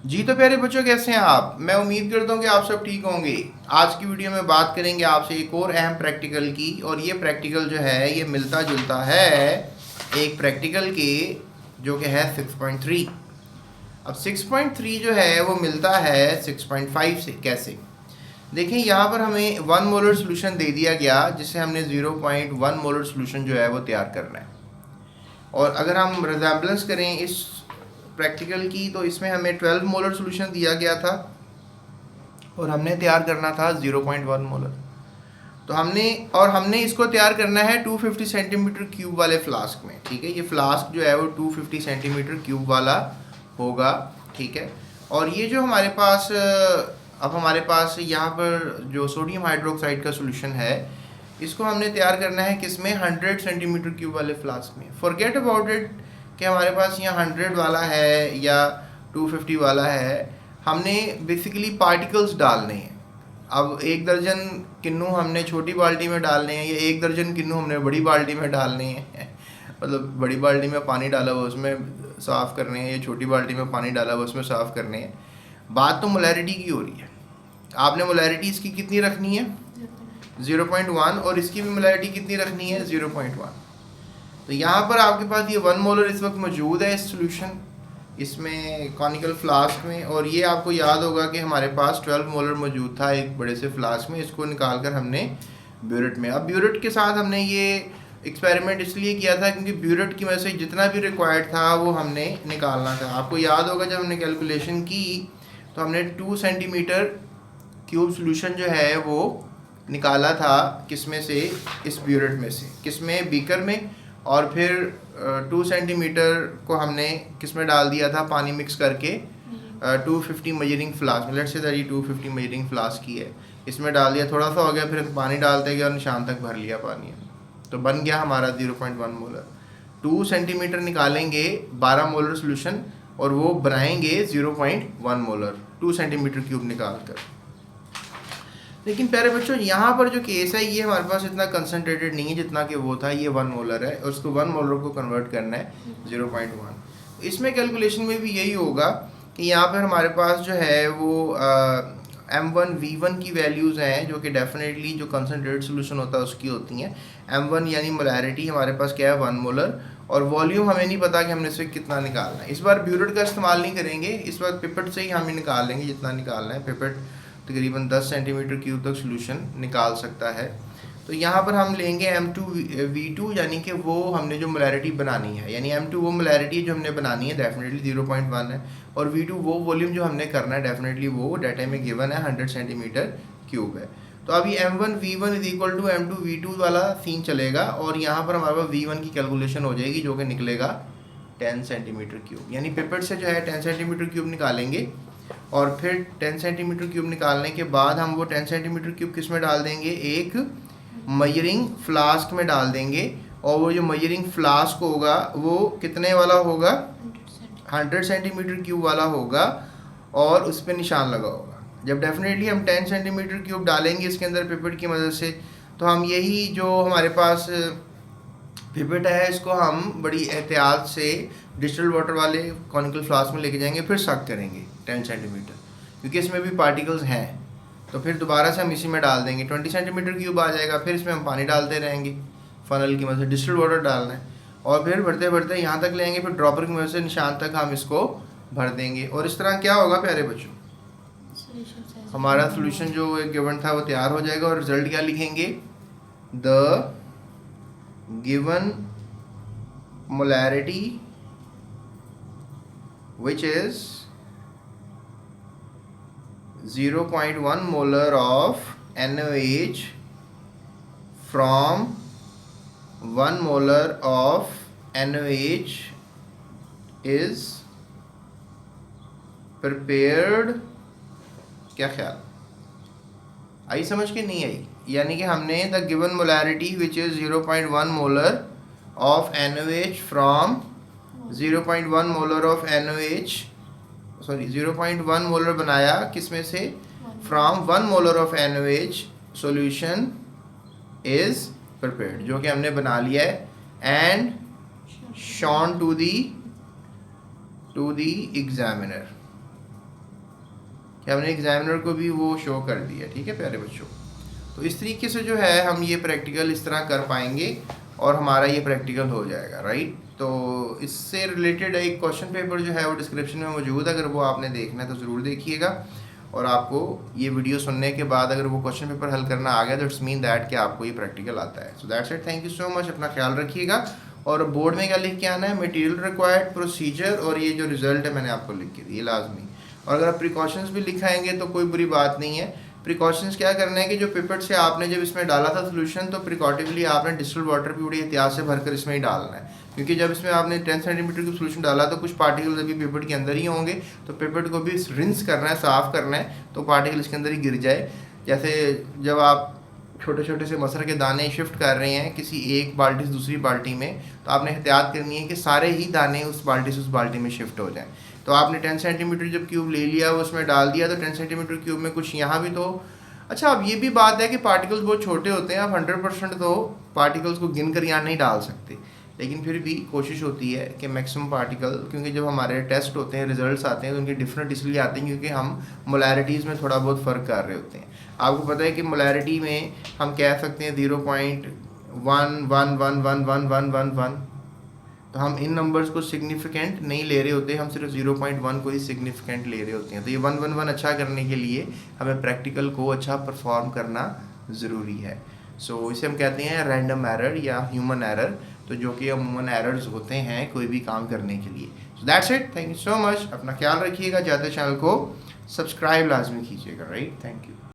जी तो प्यारे बच्चों, कैसे हैं आप? मैं उम्मीद करता हूँ कि आप सब ठीक होंगे। आज की वीडियो में बात करेंगे आपसे एक और अहम प्रैक्टिकल की, और ये प्रैक्टिकल जो है ये मिलता जुलता है एक प्रैक्टिकल के जो कि है 6.3। अब 6.3 जो है वो मिलता है 6.5 से। कैसे? देखिए, यहाँ पर हमें 1 मोलर सोल्यूशन दे दिया गया, जिससे हमने 0.1 मोलर सोल्यूशन जो है वो तैयार करना है। और अगर हम रिजेम्बलेंस करें इस प्रैक्टिकल की, तो इसमें हमें 12 मोलर सोल्यूशन दिया गया था और हमने तैयार करना था 0.1 मोलर। तो हमने इसको तैयार करना है 250 सेंटीमीटर क्यूब वाले फ्लास्क में। ठीक है, ये फ्लास्क जो है वो 250 सेंटीमीटर क्यूब वाला होगा। ठीक है, और ये जो हमारे पास अब हमारे पास यहाँ पर जो सोडियम हाइड्रोक्साइड का सोल्यूशन है, इसको हमने तैयार करना है किसमें? 100 सेंटीमीटर क्यूब वाले फ्लास्क में। फॉरगेट अबाउट इट कि हमारे पास यहाँ 100 वाला है या 250 वाला है। हमने बेसिकली पार्टिकल्स डालने हैं। अब 1 दर्जन किन्नू हमने छोटी बाल्टी में डालने हैं, या 1 दर्जन किन्नू हमने बड़ी बाल्टी में डालने हैं। मतलब बड़ी बाल्टी में पानी डाला हुआ उसमें साफ़ करने हैं, या छोटी बाल्टी में पानी डाला हुआ उसमें साफ़ करने हैं। बात तो मोलैरिटी की हो रही है। आपने मोलैरिटी इसकी कितनी रखनी है? 0.1, और इसकी भी मोलैरिटी कितनी रखनी है? 0.1। तो यहाँ पर आपके पास ये 1 मोलर इस वक्त मौजूद है इस सोल्यूशन इसमें कॉनिकल फ्लास्क में। और ये आपको याद होगा कि हमारे पास 12 मोलर मौजूद था एक बड़े से फ्लास्क में। इसको निकाल कर हमने ब्यूरेट में, अब ब्यूरेट के साथ हमने ये एक्सपेरिमेंट इसलिए किया था क्योंकि ब्यूरेट की वजह से जितना भी रिक्वायर्ड था वो हमने निकालना था। आपको याद होगा जब हमने कैलकुलेशन की तो हमने 2 सेंटीमीटर क्यूब सोल्यूशन जो है वो निकाला था किसमें से? इस ब्यूरेट में से। किसमें? बीकर में। और फिर 2 सेंटीमीटर को हमने किस में डाल दिया था? पानी मिक्स करके 250 measuring flask, let's say that ये 250 मेजरिंग फ्लास्क की है, इसमें डाल दिया। थोड़ा सा हो गया, फिर पानी डालते गए और निशान तक भर लिया पानी, तो बन गया हमारा 0.1 मोलर। 2 सेंटीमीटर निकालेंगे 12 मोलर सोल्यूशन, और वो बनाएंगे 0.1 मोलर 2 सेंटीमीटर क्यूब निकाल कर। लेकिन प्यारे बच्चों, यहाँ पर जो केस है ये हमारे पास इतना कंसनट्रेटेड नहीं है जितना कि वो था। ये 1 मोलर है और उसको 1 मोलर को कन्वर्ट करना है 0.1। इसमें कैलकुलेशन में भी यही होगा कि यहाँ पर हमारे पास जो है वो M1 V1 की वैल्यूज़ हैं, जो कि डेफिनेटली जो कंसनट्रेटेड सोल्यूशन होता है उसकी होती हैं। M1 यानी मोलैरिटी हमारे पास क्या है? 1 मोलर। और वॉल्यूम हमें नहीं पता कि हमने इससे कितना निकालना है। इस बार ब्यूरेट का इस्तेमाल नहीं करेंगे, इस बार पिपेट से ही हम निकाल लेंगे जितना निकालना है। पिपेट तकरीबन 10 सेंटीमीटर क्यूब तक सोल्यूशन निकाल सकता है। तो यहाँ पर हम लेंगे M2 V2, यानी कि वो हमने जो मोलैरिटी बनानी है, यानी M2 वो मोलैरिटी जो हमने बनानी है डेफिनेटली 0.1 है, और V2 वो वॉल्यूम जो हमने करना है डेफिनेटली वो डाटा में गिवन है 100 सेंटीमीटर क्यूब है। तो अभी M1 V1 is equal to M2 V2 वाला सीन चलेगा, और यहाँ पर हमारे पास V1 की कैलकुलेशन हो जाएगी जो कि निकलेगा 10 सेंटीमीटर क्यूब। यानी पिपेट से जो है 10 सेंटीमीटर क्यूब निकालेंगे, और फिर 10 सेंटीमीटर क्यूब निकालने के बाद हम वो 10 सेंटीमीटर क्यूब किस में डाल देंगे? एक मेजरिंग फ्लास्क में डाल देंगे। और वो जो मेजरिंग फ्लास्क होगा वो कितने वाला होगा? 100 सेंटीमीटर क्यूब वाला होगा, और उस पर निशान लगा होगा। जब डेफिनेटली हम 10 सेंटीमीटर क्यूब डालेंगे इसके अंदर पिपेट की मदद से, तो हम यही जो हमारे पास पिपेट है इसको हम बड़ी एहतियात से डिस्टिल्ड वाटर वाले कॉनिकल फ्लास्क में लेके जाएंगे, फिर सक करेंगे 10 सेंटीमीटर, क्योंकि इसमें भी पार्टिकल्स हैं। तो फिर दोबारा से हम इसी में डाल देंगे, 20 सेंटीमीटर क्यूब आ जाएगा। फिर इसमें हम पानी डालते रहेंगे, फनल की मदद से डिस्टिल्ड वाटर डालना है, और फिर बढ़ते बढ़ते यहाँ तक लेंगे, फिर ड्रॉपर की मदद से निशान तक हम इसको भर देंगे। और इस तरह क्या होगा प्यारे बच्चों? हमारा सोल्यूशन जो एक गिवन था वो तैयार हो जाएगा। और रिजल्ट क्या लिखेंगे? The given molarity which is 0.1 molar of NaOH from 1 molar of NaOH is prepared। क्या ख्याल आई? समझ के नहीं आई? यानी कि हमने the given molarity which is 0.1 molar of NaOH from 0.1 molar of NaOH, sorry 0.1 molar बनाया किस में से? from 1 molar of NaOH solution is prepared, जो कि हमने बना लिया है and shown to the examiner। कि हमने एग्जामिनर को भी वो शो कर दिया। ठीक है प्यारे बच्चों, तो इस तरीके से जो है हम ये प्रैक्टिकल इस तरह कर पाएंगे और हमारा ये प्रैक्टिकल हो जाएगा, राइट। तो इससे रिलेटेड एक क्वेश्चन पेपर जो है वो डिस्क्रिप्शन में मौजूद है, अगर वो आपने देखना है तो ज़रूर देखिएगा। और आपको ये वीडियो सुनने के बाद अगर वो क्वेश्चन पेपर हल करना आ गया तो इट्स मीन दैट कि आपको ये प्रैक्टिकल आता है। So that's it, thank you so much, अपना ख्याल रखिएगा। और बोर्ड में क्या लिख के आना है, मटेरियल रिक्वायर्ड, प्रोसीजर और ये जो रिजल्ट है मैंने आपको लिख के दी, ये लाजमी। और अगर आप प्रिकॉशंस भी लिखाएंगे तो कोई बुरी बात नहीं है। प्रिकॉशंस क्या करना है कि जो पिपेट से आपने जब इसमें डाला था सोल्यूशन, तो प्रिकॉटिवली आपने डिस्टिल्ड वाटर भी बड़ी एहतियात से भरकर इसमें ही डालना है, क्योंकि जब इसमें आपने 10 सेंटीमीटर की सोल्यूशन डाला तो कुछ पार्टिकल्स अभी पिपेट के अंदर ही होंगे, तो पिपेट को भी रिंस करना है, साफ़ करना है, तो पार्टिकल इसके अंदर ही गिर जाए। जैसे जब आप छोटे छोटे से मसर के दाने शिफ्ट कर रहे हैं किसी एक बाल्टी से दूसरी बाल्टी में, तो आपने एहतियात करनी है कि सारे ही दाने उस बाल्टी से उस बाल्टी में शिफ्ट हो जाएं। तो आपने 10 सेंटीमीटर जब क्यूब ले लिया, वो उसमें डाल दिया, तो 10 सेंटीमीटर क्यूब में कुछ यहाँ भी तो अच्छा। अब ये भी बात है कि पार्टिकल्स बहुत छोटे होते हैं, आप 100% तो पार्टिकल्स को गिन कर यहाँ नहीं डाल सकते, लेकिन फिर भी कोशिश होती है कि मैक्सिमम पार्टिकल, क्योंकि जब हमारे टेस्ट होते हैं, रिजल्ट्स आते हैं, तो उनके डिफरेंट इसलिए आते हैं क्योंकि हम मोलैरिटीज़ में थोड़ा बहुत फ़र्क कर रहे होते हैं। आपको पता है कि मोलैरिटी में हम कह सकते हैं 0.1111111, तो हम इन नंबर्स को सिग्निफिकेंट नहीं ले रहे होते, हम सिर्फ 0.1 को ही सिग्निफिकेंट ले रहे होते हैं। तो ये 111 अच्छा करने के लिए हमें प्रैक्टिकल को अच्छा परफॉर्म करना ज़रूरी है। सो इसे हम कहते हैं रैंडम एरर या ह्यूमन एरर, तो जो कि अमूमन एरर्स होते हैं कोई भी काम करने के लिए। So that's it, thank you so much, अपना ख्याल रखिएगा। जाते चैनल को सब्सक्राइब लाजमी कीजिएगा, राइट। Thank you.